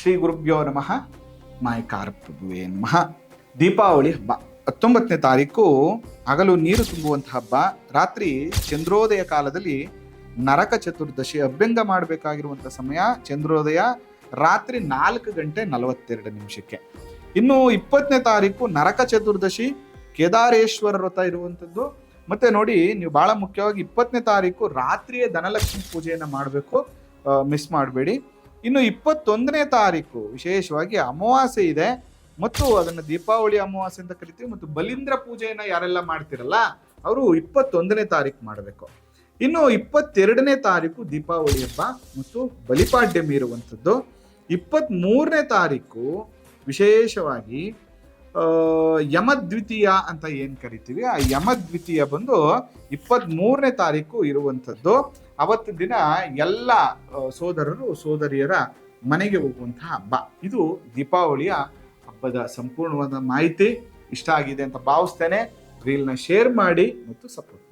ಶ್ರೀ ಗುರುಭ್ಯೋ ನಮಃ. ಮಾಯಕಾರ ಪ್ರಭುವೇ ನಮಃ. ದೀಪಾವಳಿ ಹಬ್ಬ 19ನೇ ತಾರೀಕು ಹಗಲು ನೀರು ತುಂಬುವಂತಹ ಹಬ್ಬ. ರಾತ್ರಿ ಚಂದ್ರೋದಯ ಕಾಲದಲ್ಲಿ ನರಕ ಚತುರ್ದಶಿ ಅಭ್ಯಂಗ ಮಾಡಬೇಕಾಗಿರುವಂಥ ಸಮಯ ಚಂದ್ರೋದಯ ರಾತ್ರಿ 4:42. ಇನ್ನು 20ನೇ ತಾರೀಕು ನರಕ ಚತುರ್ದಶಿ ಕೇದಾರೇಶ್ವರ ವ್ರತ ಇರುವಂಥದ್ದು. ಮತ್ತೆ ನೋಡಿ, ನೀವು ಬಹಳ ಮುಖ್ಯವಾಗಿ 20ನೇ ತಾರೀಕು ರಾತ್ರಿಯೇ ಧನಲಕ್ಷ್ಮಿ ಪೂಜೆಯನ್ನು ಮಾಡಬೇಕು, ಮಿಸ್ ಮಾಡಬೇಡಿ. ಇನ್ನು 21ನೇ ತಾರೀಕು ವಿಶೇಷವಾಗಿ ಅಮಾವಾಸ್ಯೆ ಇದೆ, ಮತ್ತು ಅದನ್ನು ದೀಪಾವಳಿ ಅಮಾವಾಸ್ಯೆ ಅಂತ ಕರಿತೀವಿ. ಮತ್ತು ಬಲೀಂದ್ರ ಪೂಜೆಯನ್ನು ಯಾರೆಲ್ಲ ಮಾಡ್ತಿರಲ್ಲ ಅವರು 21ನೇ ತಾರೀಕು ಮಾಡಬೇಕು. ಇನ್ನು 22ನೇ ತಾರೀಕು ದೀಪಾವಳಿ ಹಬ್ಬ ಮತ್ತು ಬಲಿಪಾಡ್ಯಮಿ ಇರುವಂಥದ್ದು. 23ನೇ ತಾರೀಕು ವಿಶೇಷವಾಗಿ ಯಮದ್ವಿತೀಯ ಅಂತ ಏನು ಕರಿತೀವಿ, ಆ ಯಮದ್ವಿತೀಯ ಬಂದು 23ನೇ ತಾರೀಕು ಇರುವಂಥದ್ದು. ಅವತ್ತು ದಿನ ಎಲ್ಲ ಸೋದರರು ಸೋದರಿಯರ ಮನೆಗೆ ಹೋಗುವಂತಹ ಹಬ್ಬ. ಇದು ದೀಪಾವಳಿಯ ಹಬ್ಬದ ಸಂಪೂರ್ಣವಾದ ಮಾಹಿತಿ. ಇಷ್ಟ ಆಗಿದೆ ಅಂತ ಭಾವಿಸ್ತೇನೆ. ರೀಲ್ನ ಶೇರ್ ಮಾಡಿ ಮತ್ತು ಸಪೋರ್ಟ್